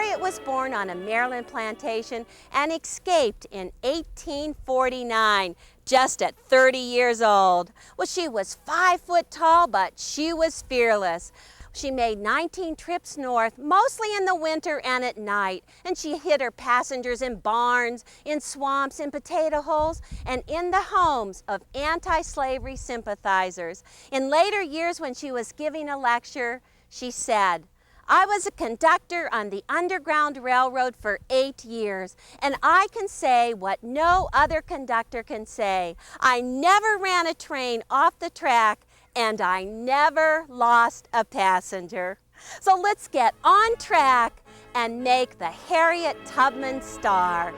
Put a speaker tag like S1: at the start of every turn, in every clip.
S1: Harriet was born on a Maryland plantation and escaped in 1849, just at 30 years old. Well, she was 5 foot tall, but she was fearless. She made 19 trips north, mostly in the winter and at night, and she hid her passengers in barns, in swamps, in potato holes, and in the homes of anti-slavery sympathizers. In later years, when she was giving a lecture, she said, "I was a conductor on the Underground Railroad for 8 years, and I can say what no other conductor can say. I never ran a train off the track, and I never lost a passenger." So let's get on track and make the Harriet Tubman star.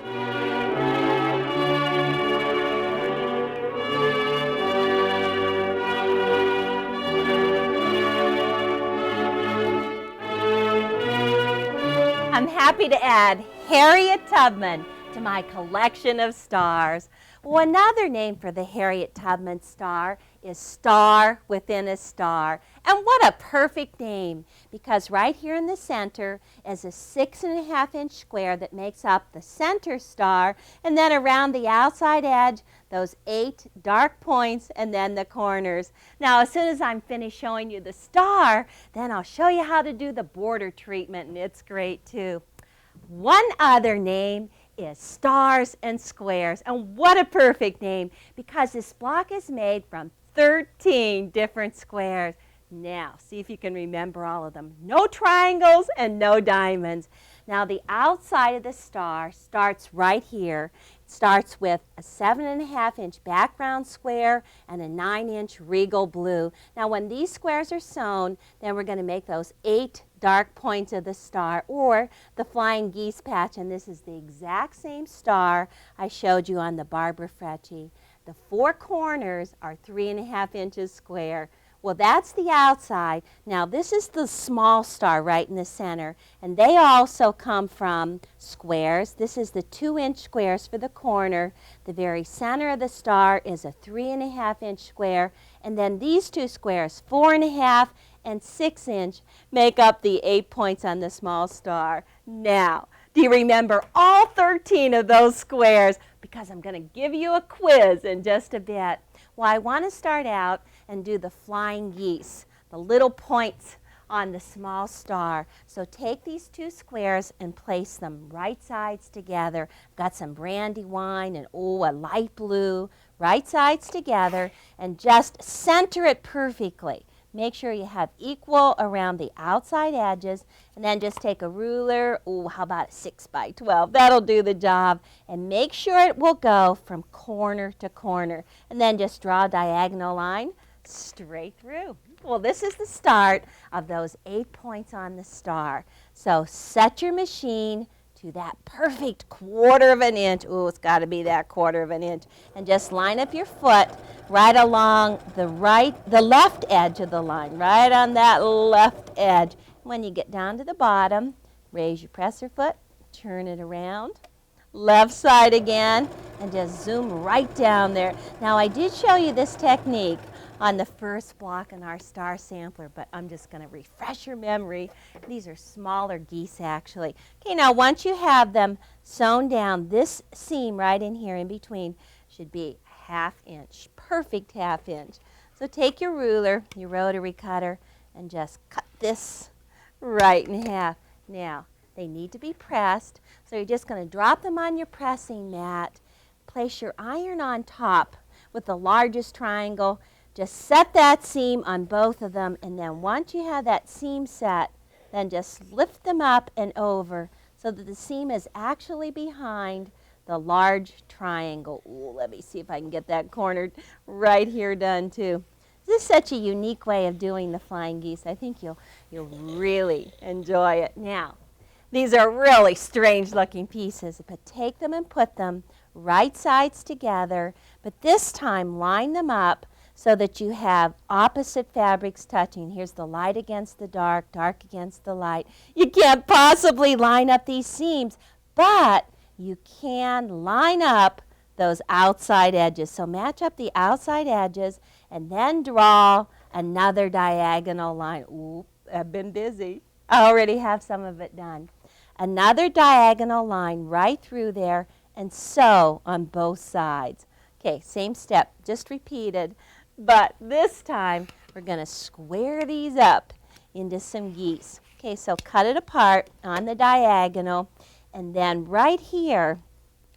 S1: I'm happy to add Harriet Tubman to my collection of stars. Well, another name for the Harriet Tubman star is Star Within a Star. And what a perfect name, because right here in the center is a 6.5-inch square that makes up the center star, and then around the outside edge, those 8 dark points, and then the corners. Now, as soon as I'm finished showing you the star, then I'll show you how to do the border treatment, and it's great too. One other name is Stars and Squares, and what a perfect name, because this block is made from 13 different squares. Now, see if you can remember all of them. No triangles and no diamonds. Now, the outside of the star starts right here. It starts with a 7.5-inch background square and a 9-inch regal blue. Now, when these squares are sewn, then we're going to make those 8 dark points of the star, or the Flying Geese patch, and this is the exact same star I showed you on the Barbara Frecce. The 4 corners are 3.5 inches square. Well, that's the outside. Now, this is the small star right in the center, and they also come from squares. This is the 2-inch squares for the corner. The very center of the star is a 3.5-inch square, and then these 2 squares, 4.5 and 6-inch, make up the 8 points on the small star. Now, do you remember all 13 of those squares? Because I'm going to give you a quiz in just a bit. Well, I want to start out and do the flying geese, the little points on the small star. So take these 2 squares and place them right sides together. Got some brandy wine and a light blue, right sides together, and just center it perfectly. Make sure you have equal around the outside edges, and then just take a ruler, how about a 6 by 12? That'll do the job, and make sure it will go from corner to corner, and then just draw a diagonal line straight through. Well, this is the start of those 8 points on the star. So set your machine to that perfect 1/4 of an inch. It's got to be that 1/4 of an inch. And just line up your foot right along the left edge of the line, right on that left edge. When you get down to the bottom, raise your presser foot, turn it around, left side again, and just zoom right down there. Now, I did show you this technique on the first block in our star sampler, but I'm just going to refresh your memory. These are smaller geese, actually. Okay, now once you have them sewn down, this seam right in here in between should be 1/2 inch, perfect 1/2 inch. So take your ruler, your rotary cutter, and just cut this right in half. Now, they need to be pressed, so you're just going to drop them on your pressing mat, place your iron on top with the largest triangle. Just set that seam on both of them, and then once you have that seam set, then just lift them up and over so that the seam is actually behind the large triangle. Let me see if I can get that corner right here done too. This is such a unique way of doing the flying geese. I think you'll really enjoy it. Now, these are really strange looking pieces, but take them and put them right sides together, but this time line them up so that you have opposite fabrics touching. Here's the light against the dark, dark against the light. You can't possibly line up these seams, but you can line up those outside edges. So match up the outside edges and then draw another diagonal line. I've been busy. I already have some of it done. another diagonal line right through there and sew on both sides. Okay, same step, just repeated, but this time we're going to square these up into some geese. Okay, so cut it apart on the diagonal, and then right here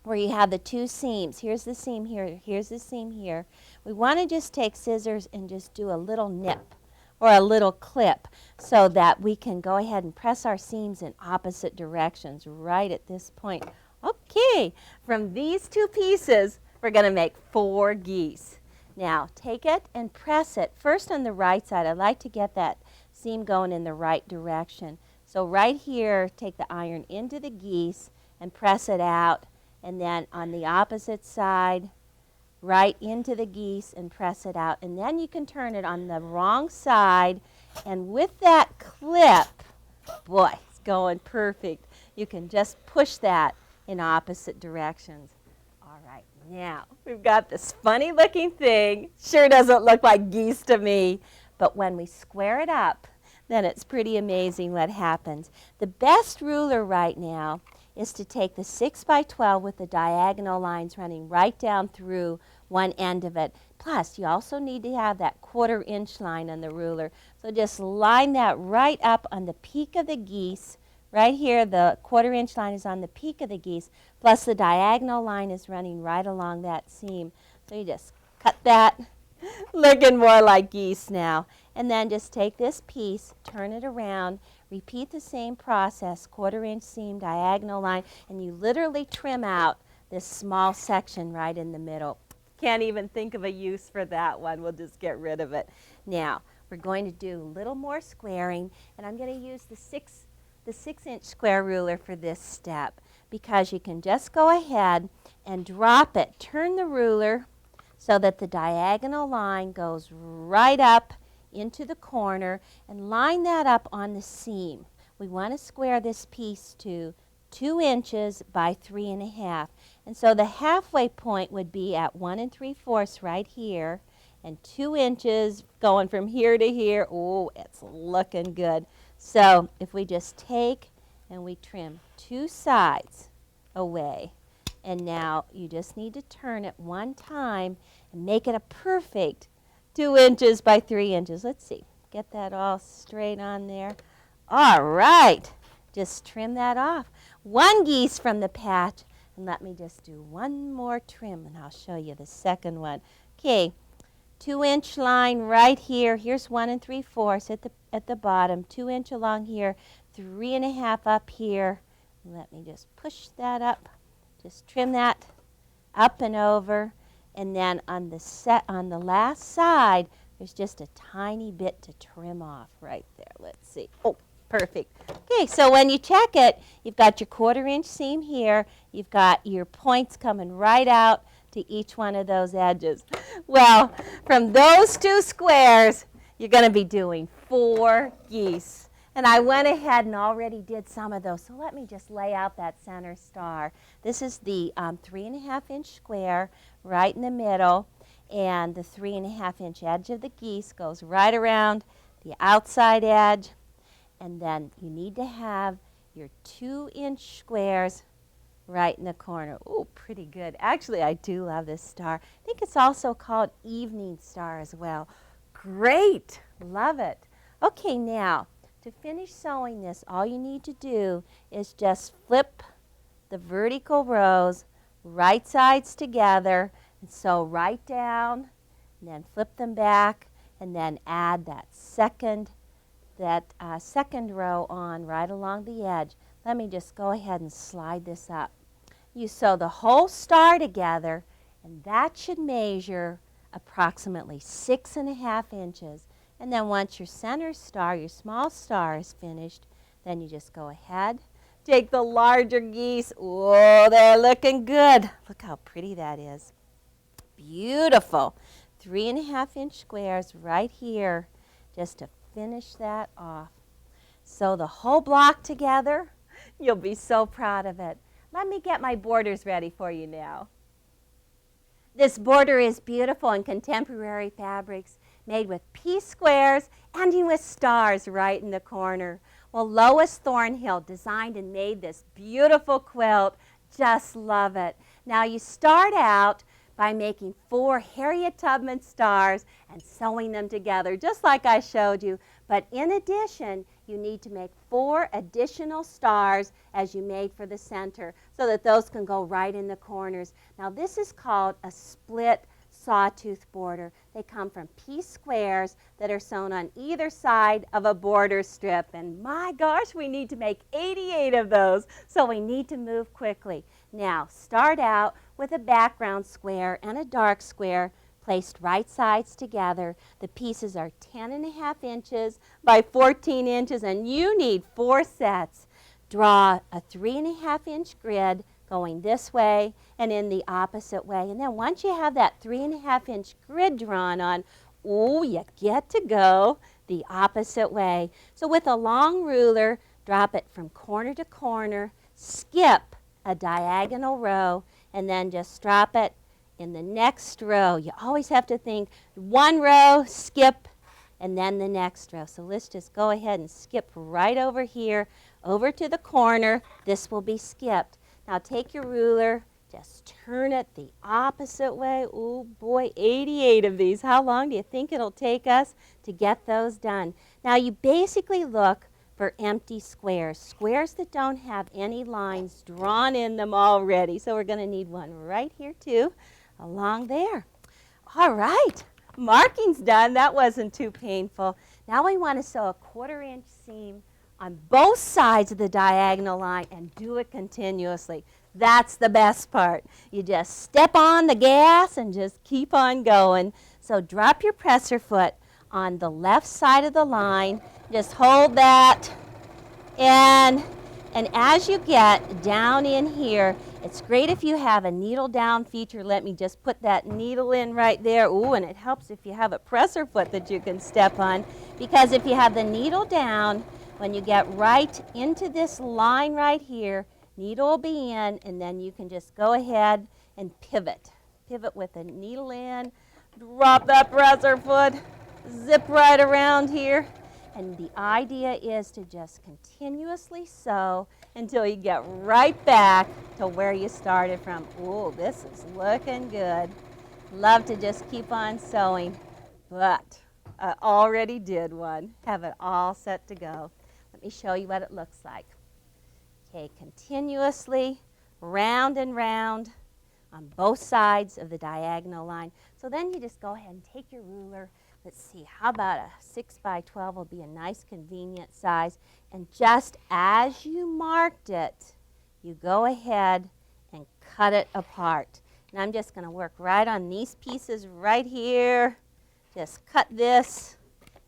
S1: where you have the two seams, here's the seam here, here's the seam here, we want to just take scissors and just do a little nip or a little clip so that we can go ahead and press our seams in opposite directions right at this point. Okay, from these two pieces, we're going to make 4 geese. Now, take it and press it. First on the right side, I like to get that seam going in the right direction. So right here, take the iron into the geese and press it out. And then on the opposite side, right into the geese and press it out. And then you can turn it on the wrong side. And with that clip, boy, it's going perfect. You can just push that in opposite directions. All right, now we've got this funny looking thing. Sure doesn't look like geese to me. But when we square it up, then it's pretty amazing what happens. The best ruler right now is to take the 6 by 12 with the diagonal lines running right down through one end of it. Plus, you also need to have that 1/4 inch line on the ruler. So just line that right up on the peak of the geese. Right here, the 1/4 inch line is on the peak of the geese, plus the diagonal line is running right along that seam. So you just cut that, looking more like geese now. And then just take this piece, turn it around, repeat the same process, 1/4 inch seam, diagonal line, and you literally trim out this small section right in the middle. Can't even think of a use for that one. We'll just get rid of it. Now, we're going to do a little more squaring, and I'm going to use the 6-inch square ruler for this step, because you can just go ahead and drop it. Turn the ruler so that the diagonal line goes right up into the corner, and line that up on the seam. We want to square this piece to 2 inches by 3.5. And so the halfway point would be at 1 3/4 right here, and 2 inches going from here to here. Oh, it's looking good. So if we just take and we trim 2 sides away, and now you just need to turn it one time and make it a perfect 2 inches by 3 inches. Let's see. Get that all straight on there. All right. Just trim that off. 1 geese from the patch. And let me just do one more trim, and I'll show you the second one. Okay. 2-inch line right here. Here's 1 3/4 at the bottom. 2 inch along here. 3.5 up here. Let me just push that up. Just trim that up and over. And then on the last side, there's just a tiny bit to trim off right there. Let's see. Oh, perfect. Okay, so when you check it, you've got your 1/4 inch seam here. You've got your points coming right out to each one of those edges. Well, from those 2 squares, you're going to be doing 4 geese. And I went ahead and already did some of those. So let me just lay out that center star. This is the 3.5 inch square right in the middle. And the 3.5 inch edge of the geese goes right around the outside edge. And then you need to have your 2-inch squares right in the corner. Oh, pretty good. Actually, I do love this star. I think it's also called evening star as well. Great. Love it. Okay, now, to finish sewing this, all you need to do is just flip the vertical rows right sides together and sew right down, and then flip them back, and then add that second row on right along the edge. Let me just go ahead and slide this up. You sew the whole star together, and that should measure approximately 6.5 inches. And then once your center star, your small star is finished, then you just go ahead, take the larger geese. Oh, they're looking good. Look how pretty that is. Beautiful. 3.5 inch squares right here just to finish that off. Sew the whole block together. You'll be so proud of it. Let me get my borders ready for you now. This border is beautiful in contemporary fabrics, made with piece squares, ending with stars right in the corner. Well, Lois Thornhill designed and made this beautiful quilt. Just love it. Now you start out by making 4 Harriet Tubman stars and sewing them together, just like I showed you. But in addition, you need to make 4 additional stars as you made for the center so that those can go right in the corners. Now this is called a split sawtooth border. They come from piece squares that are sewn on either side of a border strip. And my gosh, we need to make 88 of those, so we need to move quickly. Now, start out with a background square and a dark square placed right sides together. The pieces are 10.5 inches by 14 inches, and you need 4 sets. Draw a 3.5 inch grid going this way and in the opposite way. And then once you have that 3.5 inch grid drawn on, ooh, you get to go the opposite way. So with a long ruler, drop it from corner to corner, skip a diagonal row, and then just drop it in the next row. You always have to think 1 row, skip, and then the next row. So let's just go ahead and skip right over here, over to the corner. This will be skipped. Now take your ruler, just turn it the opposite way. Oh boy, 88 of these. How long do you think it'll take us to get those done? Now you basically look for empty squares, squares that don't have any lines drawn in them already. So we're going to need one right here too, along there. All right, marking's done. That wasn't too painful. Now we want to sew a 1/4 inch seam on both sides of the diagonal line and do it continuously. That's the best part. You just step on the gas and just keep on going. So drop your presser foot on the left side of the line. Just hold that, and as you get down in here, it's great if you have a needle down feature. Let me just put that needle in right there. Ooh, and it helps if you have a presser foot that you can step on, because if you have the needle down, when you get right into this line right here, needle will be in, and then you can just go ahead and pivot. Pivot with the needle in, drop that presser foot, zip right around here. And the idea is to just continuously sew until you get right back to where you started from. Ooh, this is looking good. Love to just keep on sewing, but I already did one. Have it all set to go. Let me show you what it looks like. Okay, continuously, round and round on both sides of the diagonal line. So then you just go ahead and take your ruler. Let's see, how about a 6 by 12 will be a nice convenient size. And just as you marked it, you go ahead and cut it apart. And I'm just going to work right on these pieces right here. Just cut this,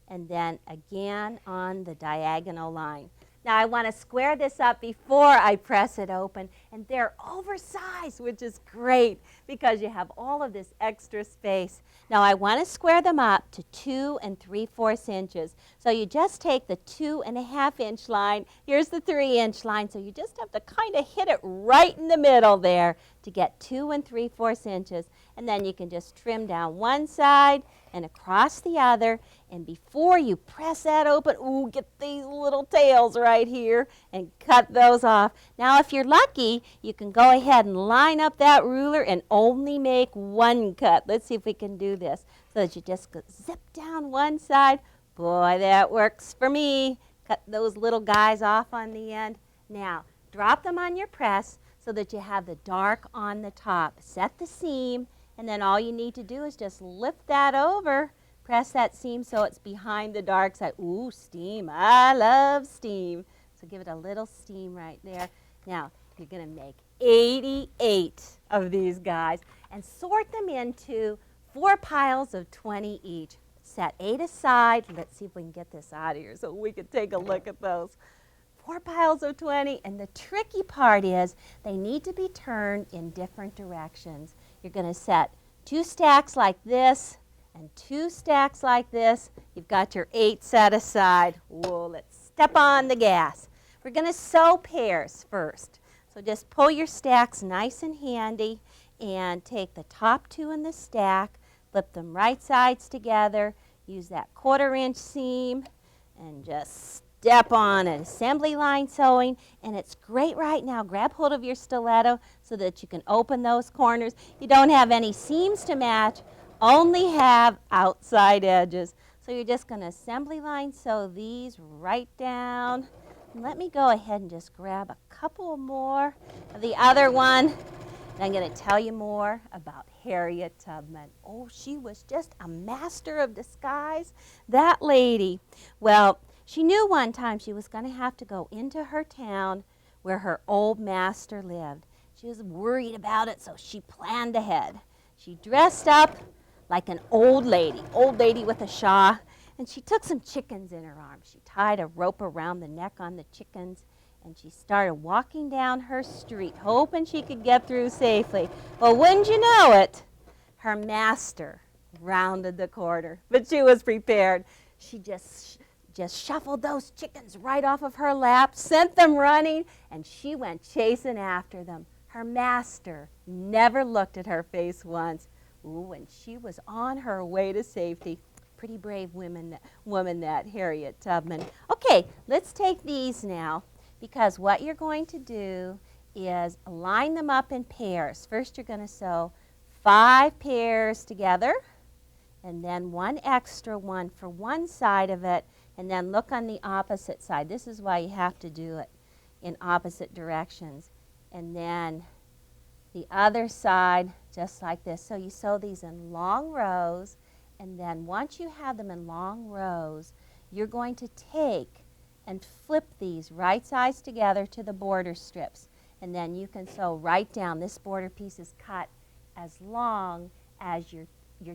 S1: and then again on the diagonal line. Now I want to square this up before I press it open, and they're oversized, which is great because you have all of this extra space. Now I want to square them up to 2 3/4 inches. So you just take the 2.5 inch line, here's the 3 inch line, so you just have to kind of hit it right in the middle there to get 2 3/4 inches. And then you can just trim down one side and across the other. And before you press that open, ooh, get these little tails right here and cut those off. Now, if you're lucky, you can go ahead and line up that ruler and only make one cut. Let's see if we can do this. So that you just zip down one side. Boy, that works for me. Cut those little guys off on the end. Now, drop them on your press so that you have the dark on the top. Set the seam, and then all you need to do is just lift that over. Press that seam so it's behind the dark side. Ooh, steam. I love steam. So give it a little steam right there. Now, you're going to make 88 of these guys and sort them into 4 piles of 20 each. Set 8 aside. Let's see if we can get this out of here so we can take a look at those. 4 piles of 20. And the tricky part is they need to be turned in different directions. You're going to set 2 stacks like this and 2 stacks like this. You've got your 8 set aside. Whoa, let's step on the gas. We're going to sew pairs first. So just pull your stacks nice and handy and take the top 2 in the stack, flip them right sides together, use that 1/4 inch seam, and just step on an assembly line sewing, and it's great right now. Grab hold of your stiletto so that you can open those corners. You don't have any seams to match, only have outside edges. So you're just going to assembly line sew these right down. And let me go ahead and just grab a couple more of the other one. And I'm going to tell you more about Harriet Tubman. Oh, she was just a master of disguise, that lady. Well, she knew one time she was going to have to go into her town where her old master lived. She was worried about it, so she planned ahead. She dressed up like an old lady with a shawl, and she took some chickens in her arms. She tied a rope around the neck on the chickens, and she started walking down her street, hoping she could get through safely. Well, wouldn't you know it, her master rounded the corner, but she was prepared. She just shuffled those chickens right off of her lap, sent them running, and she went chasing after them. Her master never looked at her face once. Ooh, and she was on her way to safety. Pretty brave woman, that Harriet Tubman. Okay, let's take these now, because what you're going to do is line them up in pairs. First, you're going to sew 5 pairs together, and then 1 extra one for one side of it, and then look on the opposite side. This is why you have to do it in opposite directions. And then the other side, just like this. So you sew these in long rows, and then once you have them in long rows, you're going to take and flip these right sides together to the border strips. And then you can sew right down. This border piece is cut as long as your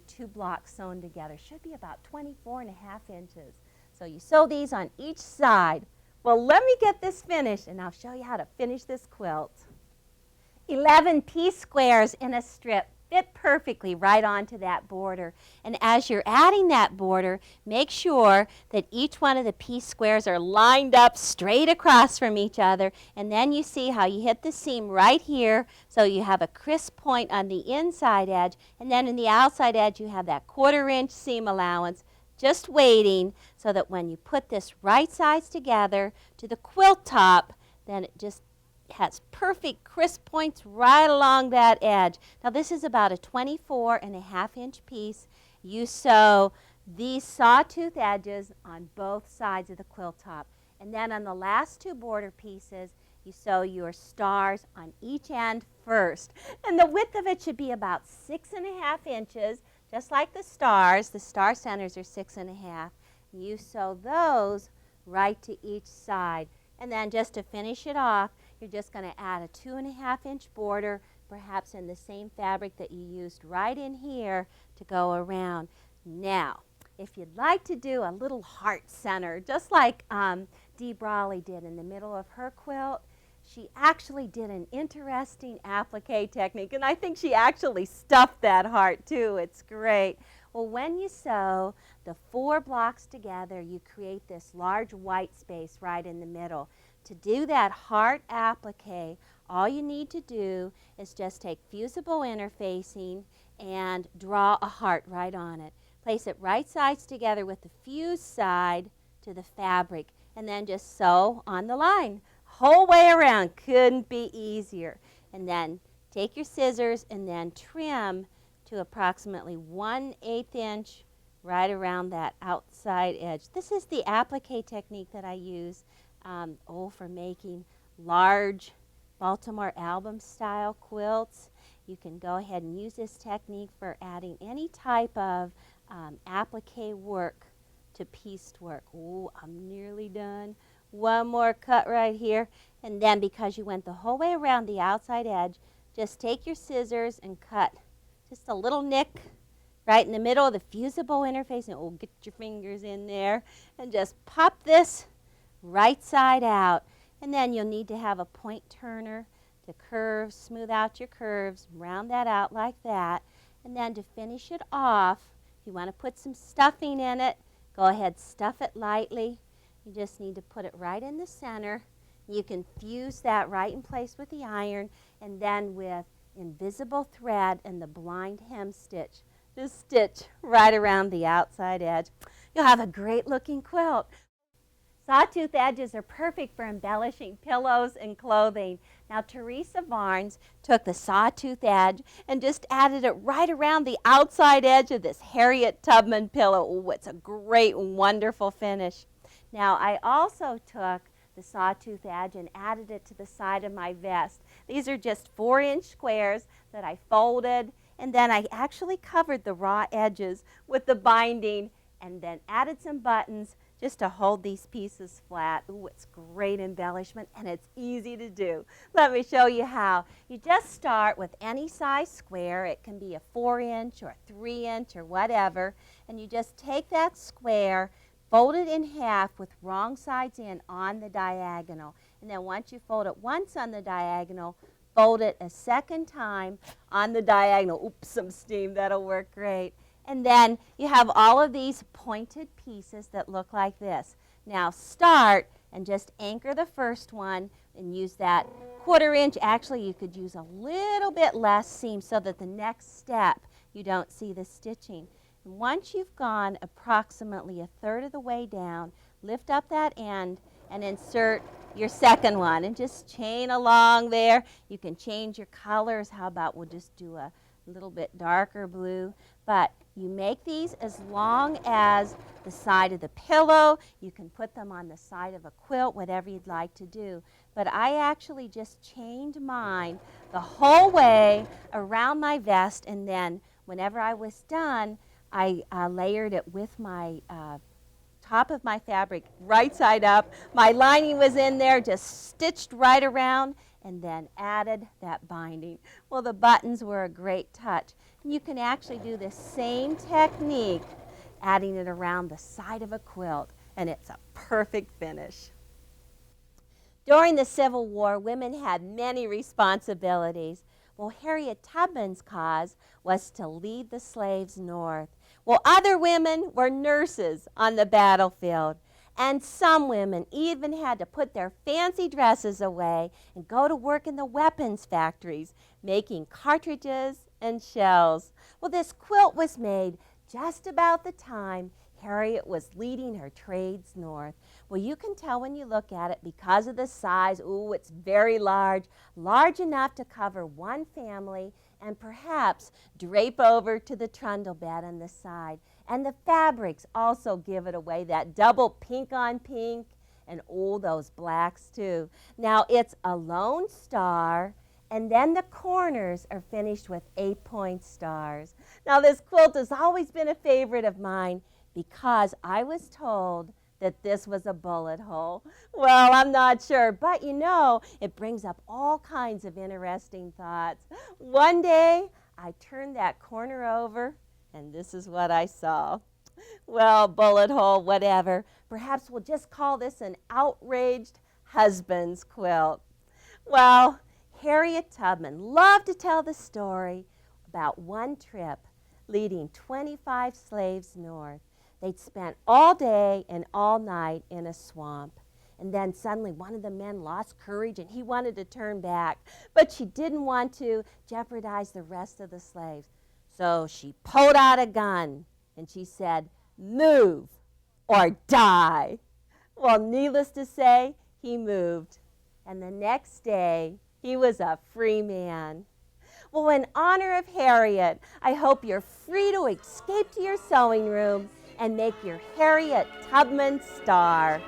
S1: 2 blocks sewn together. Should be about 24.5 inches. So you sew these on each side. Well, let me get this finished, and I'll show you how to finish this quilt. 11 piece squares in a strip fit perfectly right onto that border. And as you're adding that border, make sure that each one of the piece squares are lined up straight across from each other. And then you see how you hit the seam right here, so you have a crisp point on the inside edge, and then in the outside edge you have that 1/4 inch seam allowance, just waiting so that when you put this right sides together to the quilt top, then it just has perfect crisp points right along that edge. Now this is about a 24.5 inch piece. You sew these sawtooth edges on both sides of the quilt top. And then on the last 2 border pieces, you sew your stars on each end first. And the width of it should be about 6.5 inches, just like the stars. The star centers are 6.5. You sew those right to each side. And then just to finish it off, you're just going to add a 2.5 inch border, perhaps in the same fabric that you used right in here to go around. Now, if you'd like to do a little heart center, just like Dee Brawley did in the middle of her quilt, she actually did an interesting applique technique, and I think she actually stuffed that heart too. It's great. Well, when you sew the 4 blocks together, you create this large white space right in the middle. To do that heart applique, all you need to do is just take fusible interfacing and draw a heart right on it. Place it right sides together with the fused side to the fabric, and then just sew on the line. Whole way around. Couldn't be easier. And then take your scissors and then trim to approximately 1/8 inch right around that outside edge. This is the applique technique that I use for making large Baltimore album style quilts. You can go ahead and use this technique for adding any type of applique work to pieced work. Ooh, I'm nearly done. One more cut right here, and then because you went the whole way around the outside edge, just take your scissors and cut just a little nick right in the middle of the fusible interface, and get your fingers in there and just pop this right side out. And then you'll need to have a point turner to curve, smooth out your curves, round that out like that. And then to finish it off, if you want to put some stuffing in it, go ahead, stuff it lightly. You just need to put it right in the center. You can fuse that right in place with the iron, and then with invisible thread and the blind hem stitch, just stitch right around the outside edge. You'll have a great looking quilt. Sawtooth edges are perfect for embellishing pillows and clothing. Now, Teresa Barnes took the sawtooth edge and just added it right around the outside edge of this Harriet Tubman pillow. Ooh, it's a great, wonderful finish. Now, I also took the sawtooth edge and added it to the side of my vest. These are just 4-inch squares that I folded, and then I actually covered the raw edges with the binding and then added some buttons just to hold these pieces flat. Ooh, it's great embellishment, and it's easy to do. Let me show you how. You just start with any size square. It can be a 4-inch or a 3-inch or whatever, and you just take that square, fold it in half with wrong sides in on the diagonal, and then once you fold it once on the diagonal, fold it a second time on the diagonal. Oops, some steam, that'll work great. And then you have all of these pointed pieces that look like this. Now start and just anchor the first one and use that 1/4 inch. Actually, you could use a little bit less seam so that the next step you don't see the stitching. And once you've gone approximately 1/3 of the way down, lift up that end and insert your second one and just chain along there. You can change your colors. How about we'll just do a little bit darker blue, but you make these as long as the side of the pillow. You can put them on the side of a quilt, whatever you'd like to do. But I actually just chained mine the whole way around my vest, and then whenever I was done, I layered it with my top of my fabric right side up. My lining was in there, just stitched right around, and then added that binding. Well, the buttons were a great touch. And you can actually do this same technique, adding it around the side of a quilt, and it's a perfect finish. During the Civil War, women had many responsibilities. Well, Harriet Tubman's cause was to lead the slaves north. Well, other women were nurses on the battlefield. And some women even had to put their fancy dresses away and go to work in the weapons factories, making cartridges and shells. Well, this quilt was made just about the time Harriet was leading her trades north. Well, you can tell when you look at it because of the size. Ooh, it's very large, large enough to cover one family and perhaps drape over to the trundle bed on the side. And the fabrics also give it away, that double pink on pink, and all those blacks too. Now it's a lone star, and then the corners are finished with 8-point stars. Now this quilt has always been a favorite of mine because I was told that this was a bullet hole. Well, I'm not sure, but you know, it brings up all kinds of interesting thoughts. One day, I turned that corner over, and this is what I saw. Well, bullet hole, whatever. Perhaps we'll just call this an outraged husband's quilt. Well, Harriet Tubman loved to tell the story about one trip leading 25 slaves north. They'd spent all day and all night in a swamp. And then suddenly one of the men lost courage and he wanted to turn back. But she didn't want to jeopardize the rest of the slaves. So she pulled out a gun and she said, "Move or die." Well, needless to say, he moved. And the next day, he was a free man. Well, in honor of Harriet, I hope you're free to escape to your sewing room and make your Harriet Tubman star.